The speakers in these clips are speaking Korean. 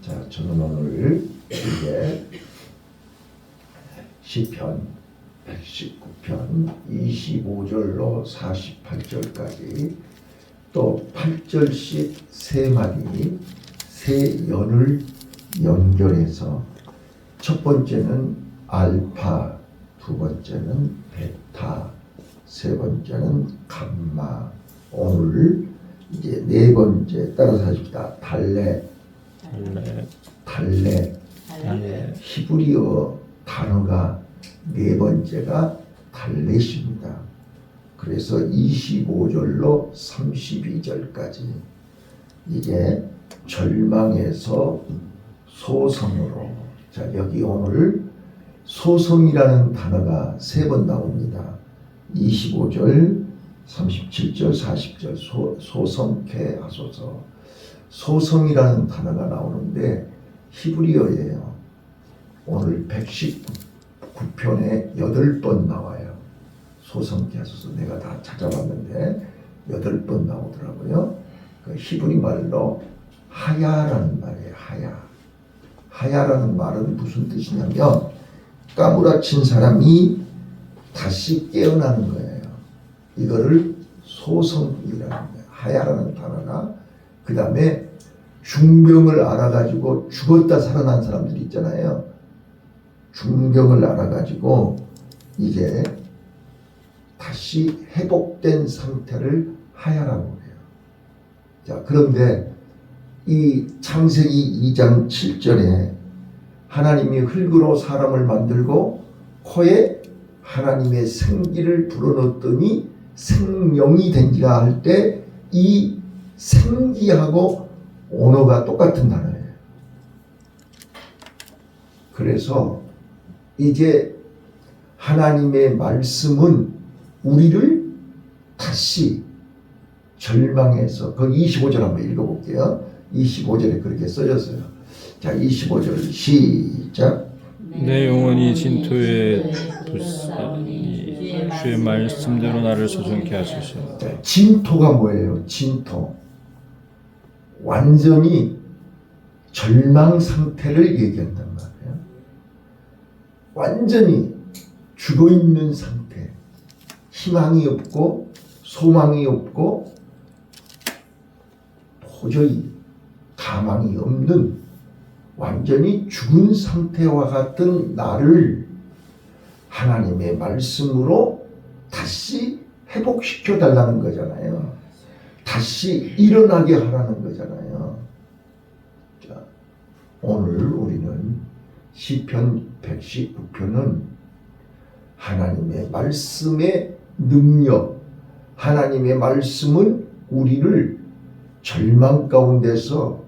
자, 저는 오늘 이제 시편 119편 25절로 48절까지 또 8절씩 세 마디 세 연을 연결해서 첫 번째는 알파, 두 번째는 베타, 세 번째는 감마. 오늘 이제 네 번째 따라서 하십시다. 달레. 히브리어 단어가 네 번째가 달렛입니다. 그래서 25절로 32절까지 이게 절망에서 소성으로. 자, 여기 오늘 소성이라는 단어가 세 번 나옵니다. 25절, 37절, 40절 소성케 하소서. 소성이라는 단어가 나오는데 히브리어예요. 오늘 119편에 8번 나와요. 소성케 하소서. 내가 다 찾아봤는데 8번 나오더라고요. 그 히브리 말로 하야라는 말이에요. 하야라는 말은 무슨 뜻이냐면 까무라친 사람이 다시 깨어나는 거예요. 이거를 소성이라는 거예요. 하야라는 단어가. 그 다음에 중병을 알아가지고 죽었다 살아난 사람들이 있잖아요. 중병을 알아가지고 이게 다시 회복된 상태를 하야라고 해요. 자, 그런데 이 창세기 2장 7절에 하나님이 흙으로 사람을 만들고 코에 하나님의 생기를 불어넣었더니 생명이 된지라 할 때 이 생기하고 언어가 똑같은 단어예요. 그래서 이제 하나님의 말씀은 우리를 다시 절망해서, 거기 25절 한번 읽어볼게요. 25절에 그렇게 써졌어요. 자, 25절 시작. 내 영혼이 진토에 불사니 주의 말씀대로 나를 소성케 하소서. 자, 진토가 뭐예요? 진토. 완전히 절망 상태를 얘기한단 말이에요. 완전히 죽어있는 상태. 희망이 없고 소망이 없고 도저히 가망이 없는 완전히 죽은 상태와 같은 나를 하나님의 말씀으로 다시 회복시켜 달라는 거잖아요. 다시 일어나게 하라는 거잖아요. 자, 오늘 우리는 시편 119편은 하나님의 말씀의 능력, 하나님의 말씀은 우리를 절망 가운데서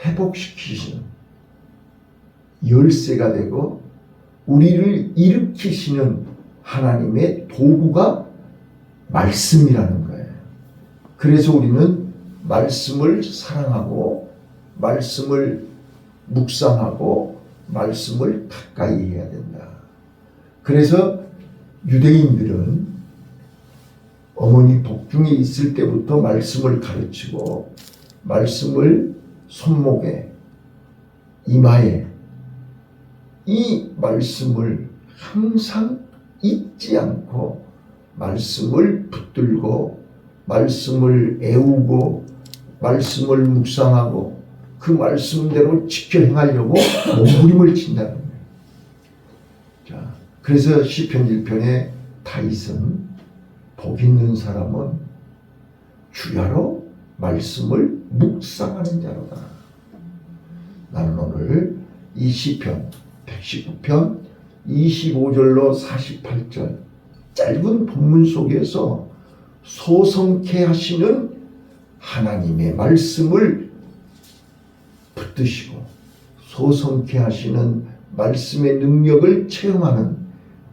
회복시키시는 열쇠가 되고 우리를 일으키시는 하나님의 도구가 말씀이라는 거예요. 그래서 우리는 말씀을 사랑하고 말씀을 묵상하고 말씀을 가까이 해야 된다. 그래서 유대인들은 어머니 복중에 있을 때부터 말씀을 가르치고 말씀을 손목에, 이마에 이 말씀을 항상 잊지 않고 말씀을 붙들고 말씀을 애우고 말씀을 묵상하고 그 말씀대로 지켜 행하려고 몸부림을 친다는 거예요. 자, 그래서 시편 1편에 다윗은 복 있는 사람은 주야로 말씀을 묵상하는 자로다. 나는 오늘 이 시편 119편 25절로 48절 짧은 본문 속에서 소성케 하시는 하나님의 말씀을 붙드시고 소성케 하시는 말씀의 능력을 체험하는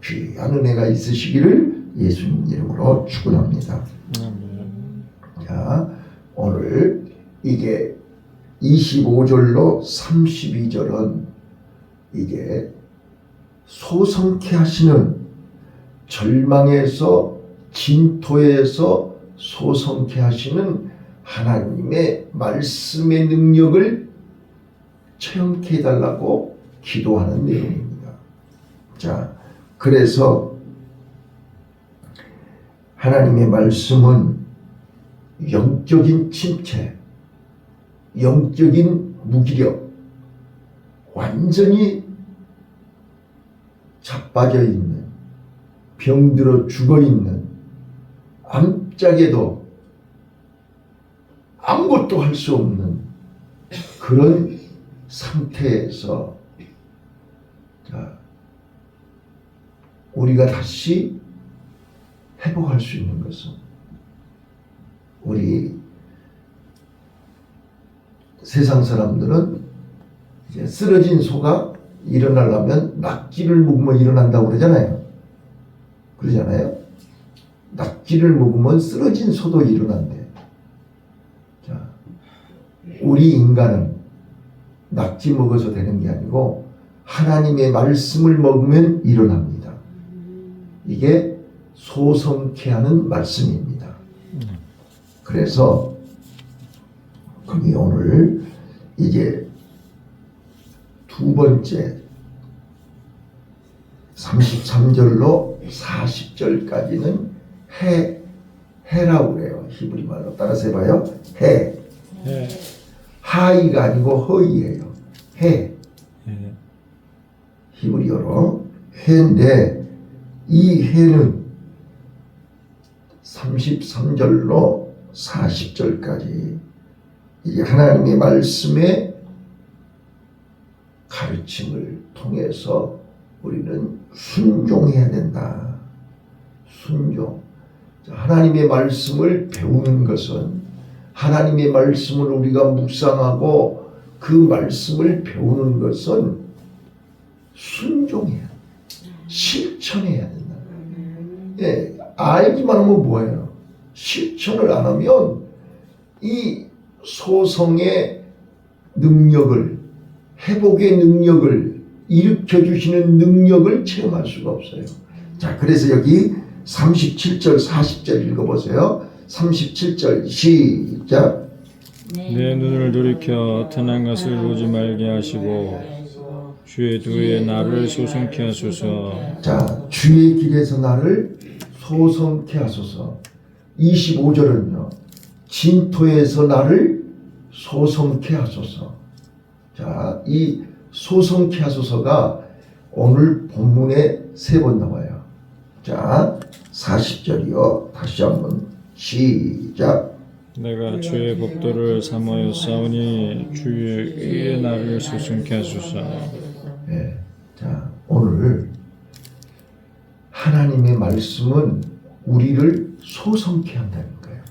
귀한 은혜가 있으시기를 예수님 이름으로 축원합니다. 자, 오늘 이게 25절로 32절은 이게 소성케 하시는 절망에서 진토에서 소성케 하시는 하나님의 말씀의 능력을 처형케 해달라고 기도하는 내용입니다. 자, 그래서 하나님의 말씀은 영적인 침체, 영적인 무기력, 완전히 자빠져 있는, 병들어 죽어 있는, 암짝에도 아무것도 할 수 없는 그런 상태에서 자, 우리가 다시 회복할 수 있는 것은 우리 세상 사람들은 이제 쓰러진 소가 일어나려면 낙지를 먹으면 일어난다고 그러잖아요. 그러잖아요. 낙지를 먹으면 쓰러진 소도 일어난대. 자, 우리 인간은 낙지 먹어서 되는 게 아니고 하나님의 말씀을 먹으면 일어납니다. 이게 소성케 하는 말씀입니다. 그래서 거기 오늘 이제 두 번째 33절로 40절까지는 해라고 그래요. 히브리 말로 따라서 해봐요. 해. 하이가 아니고 허이예요. 해. 히브리어로 해인데 이 해는 33절로 40절까지 이게 하나님의 말씀의 가르침을 통해서 우리는 순종해야 된다. 순종. 하나님의 말씀을 배우는 것은 하나님의 말씀을 우리가 묵상하고 그 말씀을 배우는 것은 순종해야, 실천해야 된다. 예, 알기만 하면 뭐예요? 실천을 안 하면 이 소성의 능력을, 회복의 능력을, 일으켜주시는 능력을 체험할 수가 없어요. 자, 그래서 여기 37절, 40절 읽어보세요. 37절 시작. 내 눈을 돌이켜 선한 것을 보지 말게 하시고 주의 도에 나를 소성케 하소서. 자, 주의 길에서 나를 소성케 하소서. 25절은요. 진토에서 나를 소성케 하소서. 자, 이 소성케 하소서가 오늘 본문에 3번 나와요. 자, 40절이요. 다시 한번 시작. 내가 주의 법도를 삼하여 싸우니 주의 의에 나를 소성케 하소서. 네. 자, 오늘 하나님의 말씀은 우리를 소성케 한다는 거예요.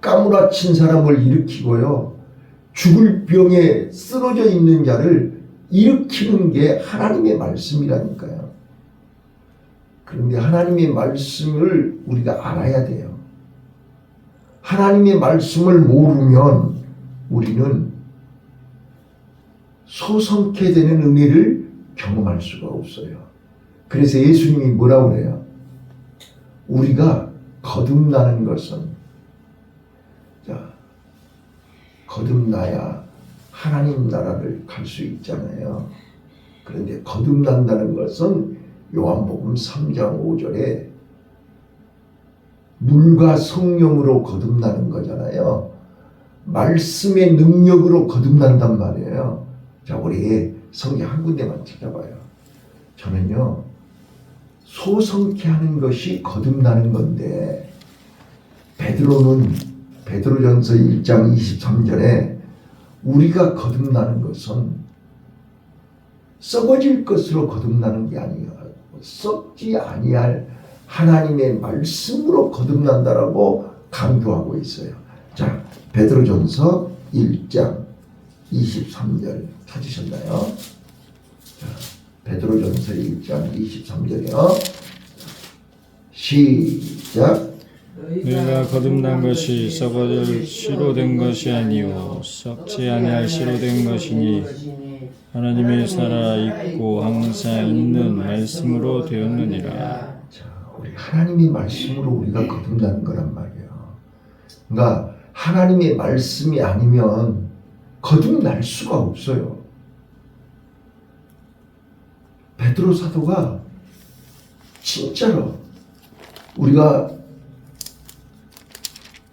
까무라친 사람을 일으키고요. 죽을 병에 쓰러져 있는 자를 일으키는 게 하나님의 말씀이라니까요. 그런데 하나님의 말씀을 우리가 알아야 돼요. 하나님의 말씀을 모르면 우리는 소성케 되는 은혜를 경험할 수가 없어요. 그래서 예수님이 뭐라고 그래요? 우리가 거듭나는 것은, 자, 거듭나야 하나님 나라를 갈 수 있잖아요. 그런데 거듭난다는 것은 요한복음 3장 5절에 물과 성령으로 거듭나는 거잖아요. 말씀의 능력으로 거듭난단 말이에요. 자, 우리 성경 한 군데만 찾아봐요. 저는요, 소성케 하는 것이 거듭나는 건데, 베드로는 베드로전서 1장 23절에 우리가 거듭나는 것은 썩어질 것으로 거듭나는 게 아니에요. 썩지 아니할 하나님의 말씀으로 거듭난다라고 강조하고 있어요. 자, 베드로전서 1장 23절 찾으셨나요? 자, 베드로전서 1장 23절이요. 시작. 내가 거듭난 것이 썩어질 씨로 된 것이 아니요 썩지 아니할 씨로 된 것이니 하나님의 살아 있고 항상 있는 말씀으로 되었느니라. 자, 우리 하나님의 말씀으로 우리가 거듭나는 거란 말이에요. 그러니까 하나님의 말씀이 아니면 거듭날 수가 없어요. 베드로 사도가 진짜로 우리가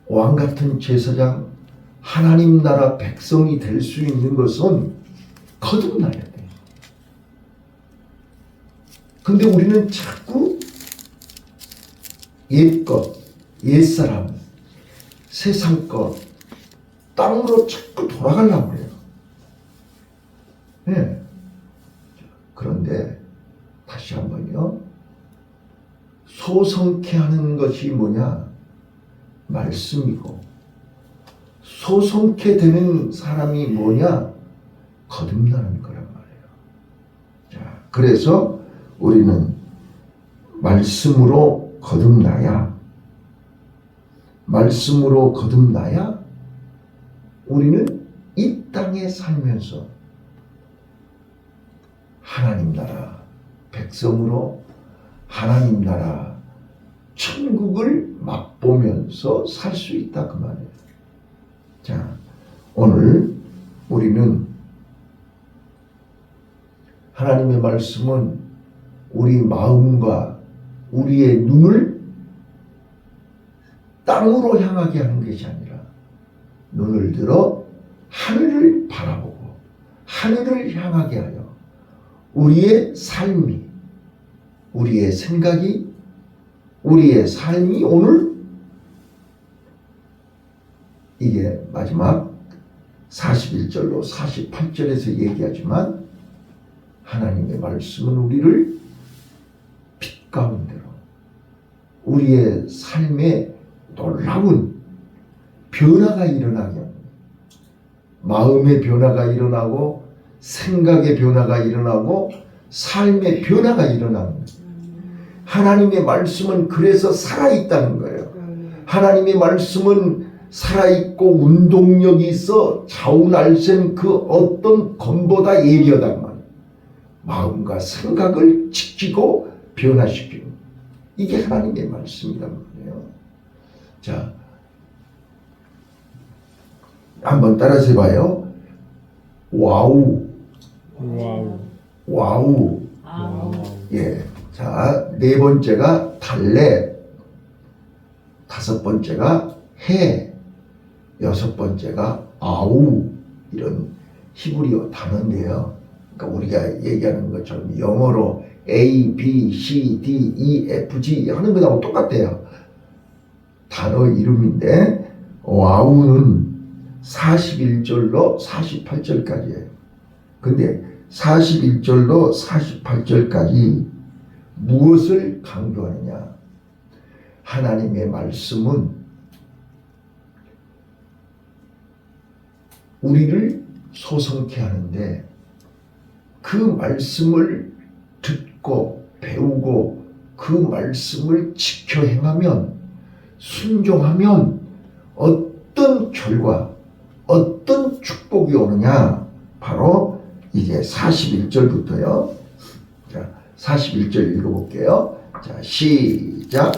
왕 같은 제사장, 하나님 나라 백성이 될 수 있는 것은 거듭나야 돼. 근데 우리는 자꾸 옛것, 옛사람, 세상 것, 땅으로 자꾸 돌아가려고 해요. 네. 그런데 다시 한번요. 소성케 하는 것이 뭐냐? 말씀이고, 소성케 되는 사람이 뭐냐? 거듭나는 거란 말이에요. 자, 그래서 우리는 말씀으로 거듭나야, 말씀으로 거듭나야 우리는 이 땅에 살면서 하나님 나라 백성으로 하나님 나라 천국을 맛보면서 살 수 있다 그 말이에요. 자, 오늘 우리는 하나님의 말씀은 우리 마음과 우리의 눈을 땅으로 향하게 하는 것이 아니라 눈을 들어 하늘을 바라보고 하늘을 향하게 하여 우리의 삶이, 우리의 생각이, 우리의 삶이 오늘 이게 마지막 41절로 48절에서 얘기하지만 하나님의 말씀은 우리를 빛 가운데로 우리의 삶에 놀라운 변화가 일어나게 합니다. 마음의 변화가 일어나고 생각의 변화가 일어나고 삶의 변화가 일어나는 거예요. 하나님의 말씀은 그래서 살아있다는 거예요. 하나님의 말씀은 살아있고 운동력이 있어 좌우날샘 그 어떤 검보다 예리하단 말이에요. 마음과 생각을 지키고 변화시키는 이게 하나님의 말씀이란 말이에요. 자, 한번 따라서 해봐요. 와우. 와우. 와우. 와우. 예. 자, 네 번째가 달래. 다섯 번째가 해. 여섯 번째가 아우. 이런 히브리어 단어인데요. 그러니까 우리가 얘기하는 것처럼 영어로 A, B, C, D, E, F, G 하는 것하고 똑같아요. 단어 이름인데 와우는 41절로 48절까지예요. 근데 41절로 48절까지 무엇을 강조하느냐? 하나님의 말씀은 우리를 소성케 하는데 그 말씀을 듣고 배우고 그 말씀을 지켜 행하면 순종하면 어떤 결과 어떤 축복이 오느냐? 바로 이제 41절부터요. 자, 41절 읽어볼게요. 자, 시작.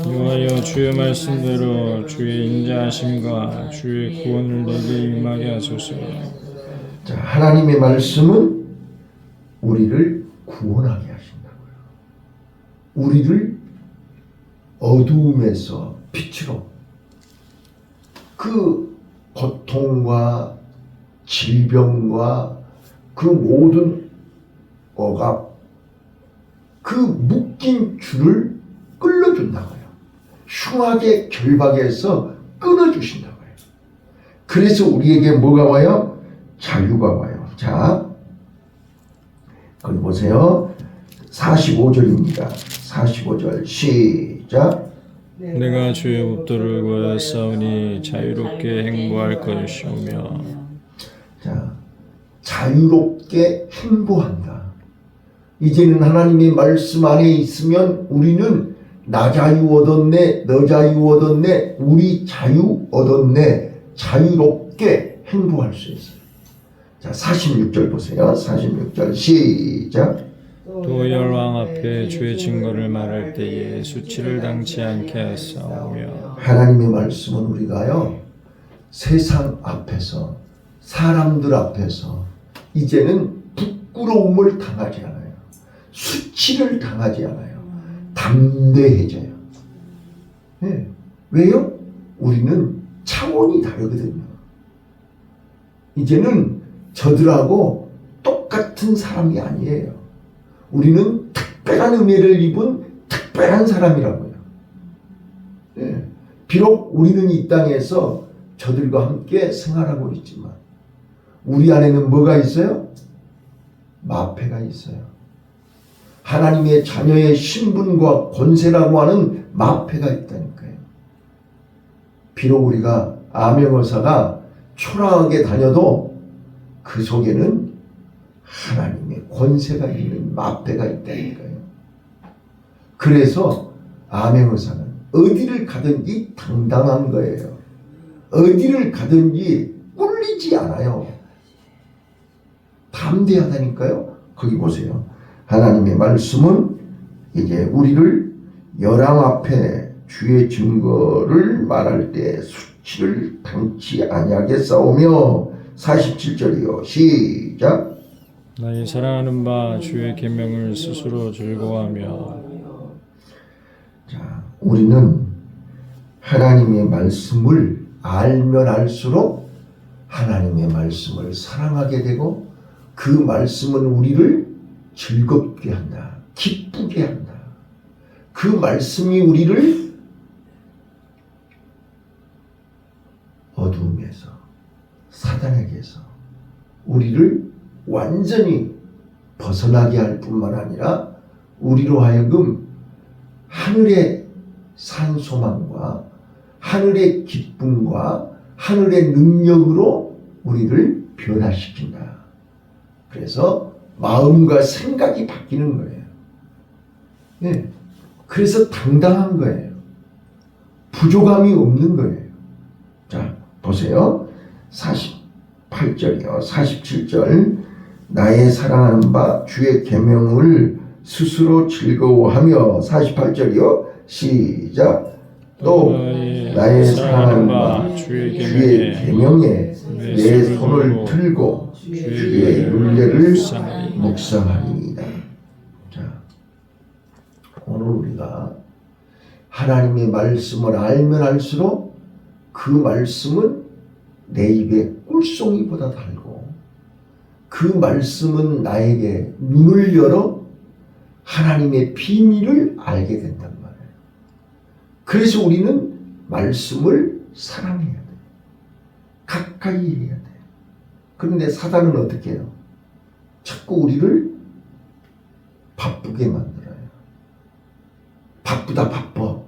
여호와여 주의 말씀대로 주의 인자하심과 주의 구원을 내게 임하게 하소서. 자, 하나님의 말씀은 우리를 구원하게 하신다고요. 우리를 어두움에서 빛으로 그 고통과 질병과 그 모든 억압, 그 묶인 줄을 끌어준다고요. 흉하게 결박해서 끊어주신다고요. 그래서 우리에게 뭐가 와요? 자유가 와요. 자, 거기 보세요. 45절입니다. 45절 시작. 내가 주의 법도를 구하여 싸우니 자유롭게 행보할 것이오며. 자, 자유롭게 행보한다. 이제는 하나님의 말씀 안에 있으면 우리는 나 자유 얻었네, 너 자유 얻었네, 우리 자유 얻었네, 자유롭게 행보할 수 있어요. 자, 46절 보세요. 46절 시작. 또 열왕 앞에 주의 증거를 말할 때에 수치를 당치 않게 하사오며. 하나님의 말씀은 우리가요, 세상 앞에서 사람들 앞에서 이제는 부끄러움을 당하지 않아요. 수치를 당하지 않아요. 담대해져요. 네. 왜요? 우리는 차원이 다르거든요. 이제는 저들하고 똑같은 사람이 아니에요. 우리는 특별한 은혜를 입은 특별한 사람이라고요. 네. 비록 우리는 이 땅에서 저들과 함께 생활하고 있지만 우리 안에는 뭐가 있어요? 마패가 있어요. 하나님의 자녀의 신분과 권세라고 하는 마패가 있다니까요. 비록 우리가 암행어사가 초라하게 다녀도 그 속에는 하나님의 권세가 있는 마패가 있다니까요. 그래서 암행어사는 어디를 가든지 당당한 거예요. 어디를 가든지 꿀리지 않아요. 담대하다니까요. 거기 보세요. 하나님의 말씀은 이제 우리를 열왕 앞에 주의 증거를 말할 때 수치를 당치 아니하게 싸우며 47절이요. 시작. 나의 사랑하는 바 주의 계명을 스스로 즐거워하며. 자, 우리는 하나님의 말씀을 알면 알수록 하나님의 말씀을 사랑하게 되고 그 말씀은 우리를 즐겁게 한다. 기쁘게 한다. 그 말씀이 우리를 어둠에서 사단에게서 우리를 완전히 벗어나게 할 뿐만 아니라 우리로 하여금 하늘의 산소망과 하늘의 기쁨과 하늘의 능력으로 우리를 변화시킨다. 그래서 마음과 생각이 바뀌는 거예요. 네. 그래서 당당한 거예요. 부족함이 없는 거예요. 자, 보세요. 48절이요. 47절. 나의 사랑하는 바 주의 계명을 스스로 즐거워하며. 48절이요. 시작. 또 나의 사랑하는 바 주의 계명에 내 손을 들고 주의 율례를 묵상하리이다. 자, 오늘 우리가 하나님의 말씀을 알면 알수록 그 말씀은 내 입에 꿀송이보다 달고 그 말씀은 나에게 눈을 열어 하나님의 비밀을 알게 된단 말이에요. 그래서 우리는 말씀을 사랑해야 돼요. 가까이 해야 돼요. 그런데 사단은 어떻게 해요? 자꾸 우리를 바쁘게 만들어요. 바쁘다 바빠.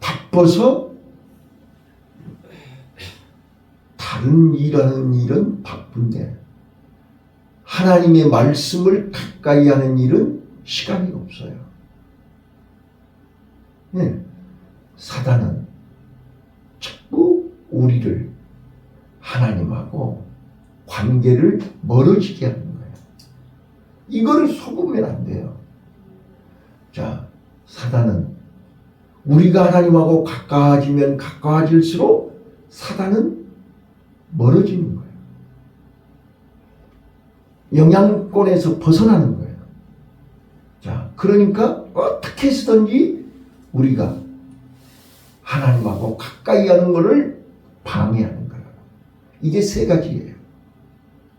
바빠서 다른 일하는 일은 바쁜데 하나님의 말씀을 가까이 하는 일은 시간이 없어요. 네. 사단은 자꾸 우리를 하나님하고 관계를 멀어지게 하는 거예요. 이거를 속으면 안 돼요. 자, 사단은 우리가 하나님하고 가까워지면 가까워질수록 사단은 멀어지는 거예요. 영향권에서 벗어나는 거예요. 자, 그러니까 어떻게 해서든지 우리가 하나님하고 가까이 하는 것을 방해하는 거예요. 이게 세 가지예요.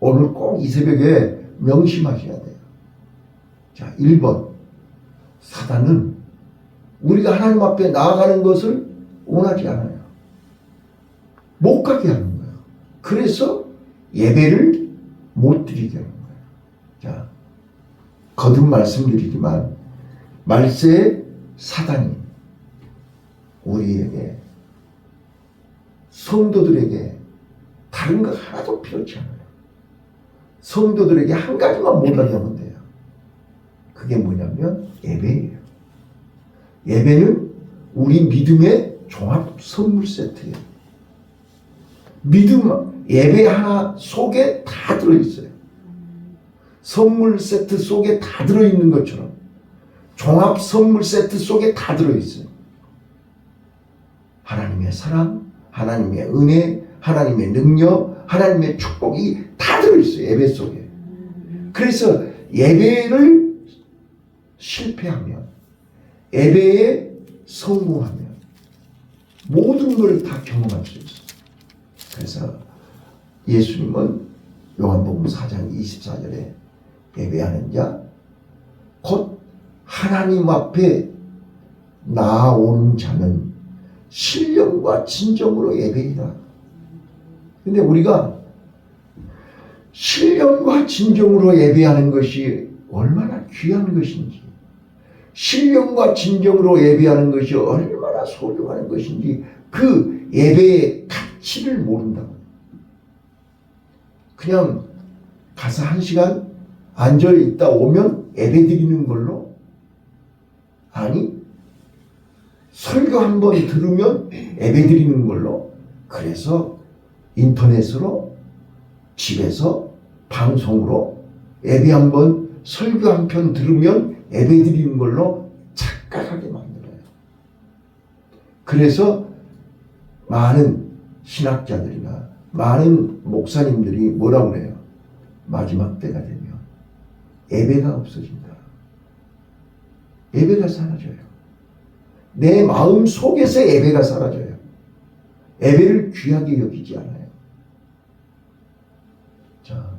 오늘 꼭 이 새벽에 명심하셔야 돼요. 자, 1번. 사단은 우리가 하나님 앞에 나아가는 것을 원하지 않아요. 못 가게 하는 거예요. 그래서 예배를 못 드리게 하는 거예요. 자, 거듭 말씀드리지만 말세의 사단이 우리에게 성도들에게 다른 거 하나도 필요치 않아요. 성도들에게 한 가지만 못하게 하면 돼요. 그게 뭐냐면 예배예요. 예배는 우리 믿음의 종합 선물 세트예요. 믿음 예배 하나 속에 다 들어있어요. 선물 세트 속에 다 들어있는 것처럼 종합 선물 세트 속에 다 들어있어요. 하나님의 사랑, 하나님의 은혜, 하나님의 능력, 하나님의 축복이 다 들어있어요. 예배 속에. 그래서 예배를 실패하면, 예배에 성공하면 모든 걸 다 경험할 수 있어요. 그래서 예수님은 요한복음 4장 24절에 예배하는 자, 곧 하나님 앞에 나아오는 자는 신령과 진정으로 예배이라. 근데 우리가 신령과 진정으로 예배하는 것이 얼마나 귀한 것인지, 신령과 진정으로 예배하는 것이 얼마나 소중한 것인지 그 예배의 가치를 모른다고. 그냥 가서 1시간 앉아 있다 오면 예배 드리는 걸로? 아니, 설교 한번 들으면 예배 드리는 걸로? 그래서 인터넷으로, 집에서, 방송으로 예배 한번, 설교 한 편 들으면 예배 드리는 걸로 착각하게 만들어요. 그래서 많은 신학자들이나 많은 목사님들이 뭐라고 그래요? 마지막 때가 되면 예배가 없어진다. 예배가 사라져요. 내 마음 속에서 예배가 사라져요. 예배를 귀하게 여기지 않아요. 자,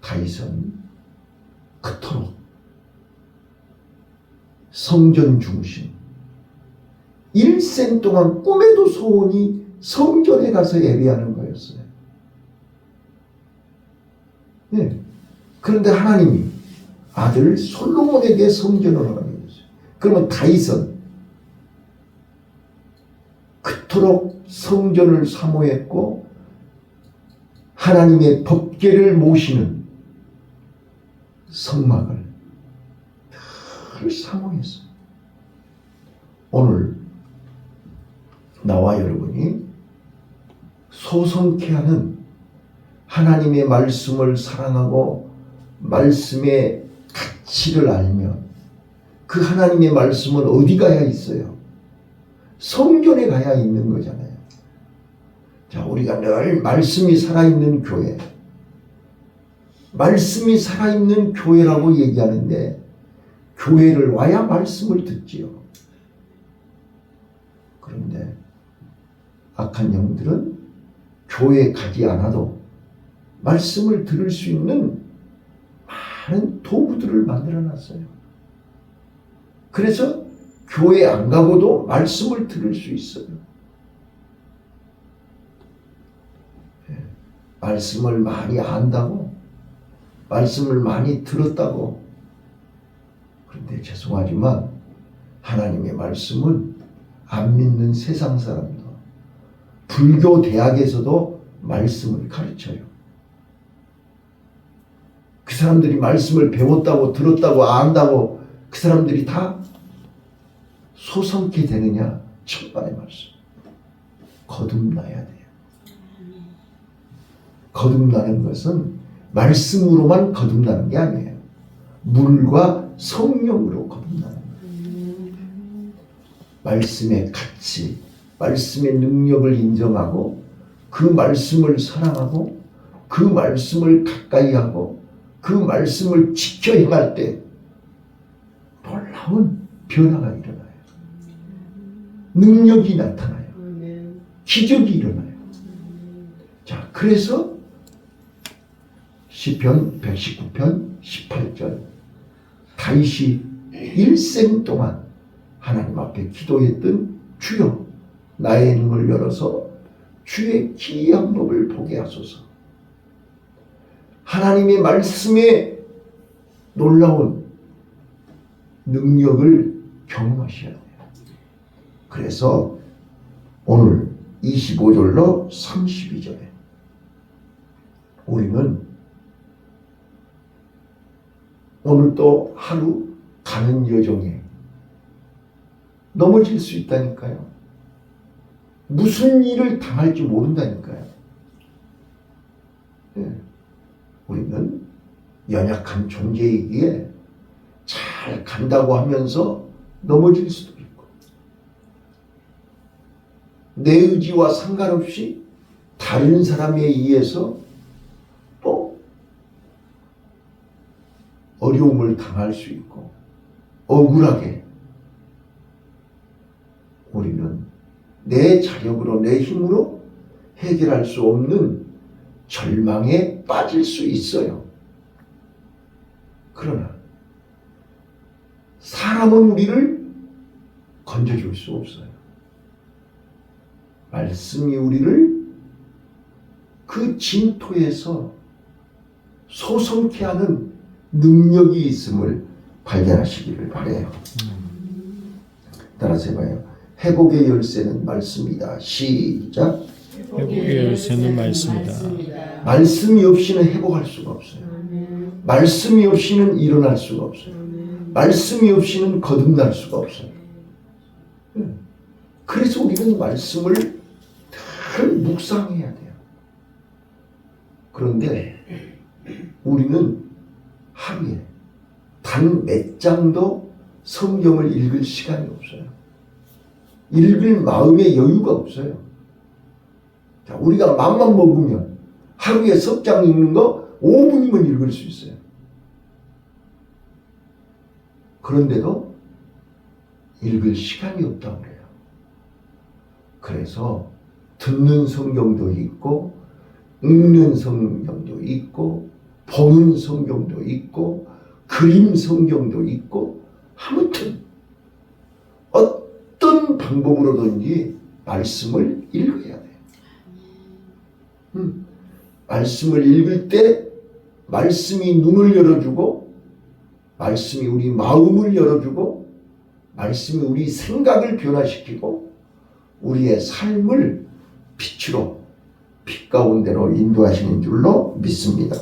다윗은 그토록 성전 중심, 일생 동안 꿈에도 소원이 성전에 가서 예배하는 거였어요. 네. 그런데 하나님이 아들 솔로몬에게 성전을 허락해 줬어요. 그러면 다윗은 그토록 성전을 사모했고 하나님의 법궤를 모시는 성막을 늘 사모했어요. 오늘 나와 여러분이 소성케 하는 하나님의 말씀을 사랑하고 말씀의 가치를 알면 그 하나님의 말씀은 어디 가야 있어요? 성전에 가야 있는 거잖아요. 자, 우리가 늘 말씀이 살아있는 교회, 말씀이 살아있는 교회라고 얘기하는데 교회를 와야 말씀을 듣지요. 그런데 악한 영들은 교회에 가지 않아도 말씀을 들을 수 있는 많은 도구들을 만들어 놨어요. 그래서 교회 안 가고도 말씀을 들을 수 있어요. 말씀을 많이 안다고, 말씀을 많이 들었다고. 그런데 죄송하지만 하나님의 말씀은 안 믿는 세상 사람도, 불교 대학에서도 말씀을 가르쳐요. 그 사람들이 말씀을 배웠다고, 들었다고, 안다고 그 사람들이 다 소성케 되느냐? 천만의 말씀. 거듭나야 돼요. 거듭나는 것은 말씀으로만 거듭나는 게 아니에요. 물과 성령으로 거듭나는 거예요. 말씀의 가치, 말씀의 능력을 인정하고 그 말씀을 사랑하고 그 말씀을 가까이 하고 그 말씀을 지켜 행할 때 놀라운 변화가 일어나요. 능력이 나타나요. 기적이 일어나요. 자, 그래서 시편 119편 18절 다윗이 일생 동안 하나님 앞에 기도했던 주여 나의 눈을 열어서 주의 기이한 법을 보게 하소서. 하나님의 말씀에 놀라운 능력을 경험하셔야 돼요. 그래서 오늘 25절로 32절에 우리는 오늘 또 하루 가는 여정에 넘어질 수 있다니까요. 무슨 일을 당할지 모른다니까요. 네. 우리는 연약한 존재이기에 잘 간다고 하면서 넘어질 수도 있고, 내 의지와 상관없이 다른 사람에 의해서 또 어려움을 당할 수 있고, 억울하게 우리는 내 자력으로 내 힘으로 해결할 수 없는 절망에 빠질 수 있어요. 그러나 사람은 우리를 건져줄 수 없어요. 말씀이 우리를 그 진토에서 소성케 하는 능력이 있음을 발견하시기를 바라요. 따라서 해봐요. 회복의 열쇠는 말씀이다. 시작. 회복의 열쇠는 말씀이다. 말씀이 없이는 회복할 수가 없어요. 말씀이 없이는 일어날 수가 없어요. 말씀이 없이는 거듭날 수가 없어요. 그래서 우리는 말씀을 늘 묵상해야 돼요. 그런데 우리는 하루에 단 몇 장도 성경을 읽을 시간이 없어요. 읽을 마음의 여유가 없어요. 자, 우리가 맘만 먹으면 하루에 석 장 읽는 거 5분이면 읽을 수 있어요. 그런데도 읽을 시간이 없다고 그래요. 그래서 듣는 성경도 있고 읽는 성경도 있고 보는 성경도 있고 그림 성경도 있고 아무튼 어떤 방법으로든지 말씀을 읽어야 돼요. 말씀을 읽을 때 말씀이 눈을 열어주고 말씀이 우리 마음을 열어주고 말씀이 우리 생각을 변화시키고 우리의 삶을 빛으로 빛 가운데로 인도하시는 줄로 믿습니다.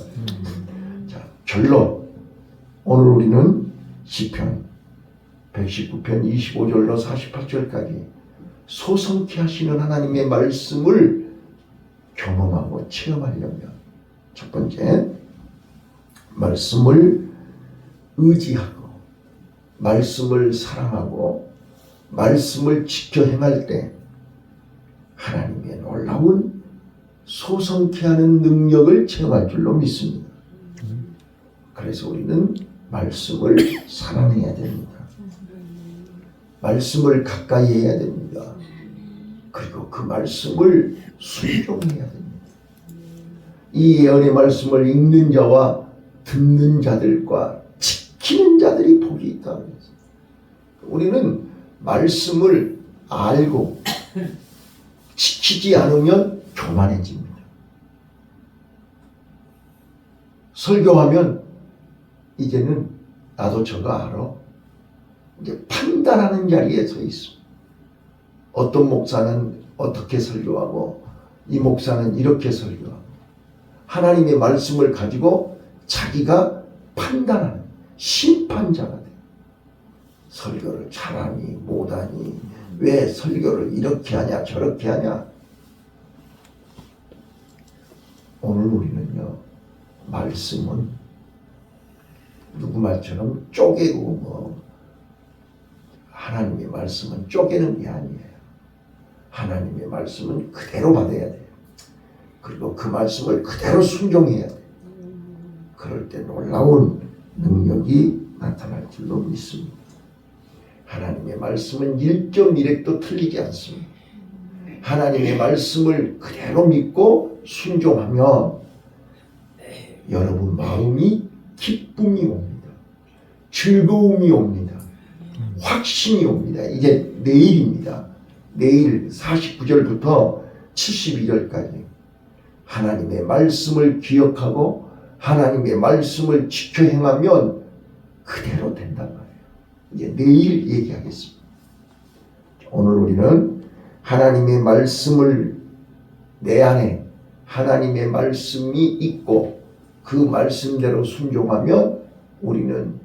자, 결론. 오늘 우리는 시편 119편 25절로 48절까지 소성케 하시는 하나님의 말씀을 경험하고 체험하려면 첫 번째, 말씀을 의지하고 말씀을 사랑하고 말씀을 지켜 행할 때 하나님의 놀라운 소성케 하는 능력을 체험할 줄로 믿습니다. 그래서 우리는 말씀을 사랑해야 됩니다. 말씀을 가까이 해야 됩니다. 그리고 그 말씀을 순종해야 됩니다. 이 예언의 말씀을 읽는 자와 듣는 자들과 지키는 자들이 복이 있다 그랬어요. 우리는 말씀을 알고 지키지 않으면 교만해집니다. 설교하면 이제는 나도 저거 알아. 이제 판단하는 자리에 서 있습니다. 어떤 목사는 어떻게 설교하고 이 목사는 이렇게 설교하고 하나님의 말씀을 가지고 자기가 판단하는 심판자가 돼요. 설교를 잘하니 못하니 왜 설교를 이렇게 하냐 저렇게 하냐. 오늘 우리는요 말씀은 누구 말처럼 쪼개고 뭐 하나님의 말씀은 쪼개는 게 아니에요. 하나님의 말씀은 그대로 받아야 돼요. 그리고 그 말씀을 그대로 순종해야 돼요. 그럴 때 놀라운 능력이 나타날 줄로 믿습니다. 하나님의 말씀은 1.1획도 틀리지 않습니다. 하나님의 말씀을 그대로 믿고 순종하면 여러분 마음이 기쁨이 옵니다. 즐거움이 옵니다. 확신이 옵니다. 이제 내일입니다. 내일 49절부터 72절까지 하나님의 말씀을 기억하고 하나님의 말씀을 지켜 행하면 그대로 된단 말이에요. 이제 내일 얘기하겠습니다. 오늘 우리는 하나님의 말씀을 내 안에 하나님의 말씀이 있고 그 말씀대로 순종하면 우리는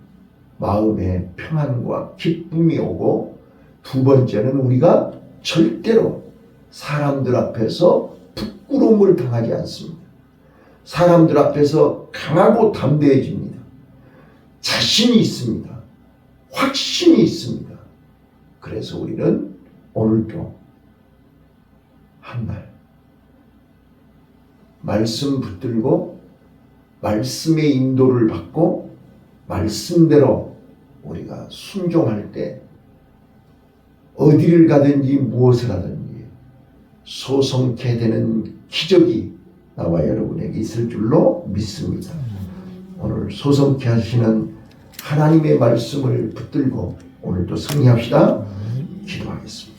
마음에 평안과 기쁨이 오고 두 번째는 우리가 절대로 사람들 앞에서 부끄러움을 당하지 않습니다. 사람들 앞에서 강하고 담대해집니다. 자신이 있습니다. 확신이 있습니다. 그래서 우리는 오늘도 한날 말씀 붙들고 말씀의 인도를 받고 말씀대로 우리가 순종할 때 어디를 가든지 무엇을 하든지 소성케 되는 기적이 나와 여러분에게 있을 줄로 믿습니다. 오늘 소성케 하시는 하나님의 말씀을 붙들고 오늘도 승리합시다. 기도하겠습니다.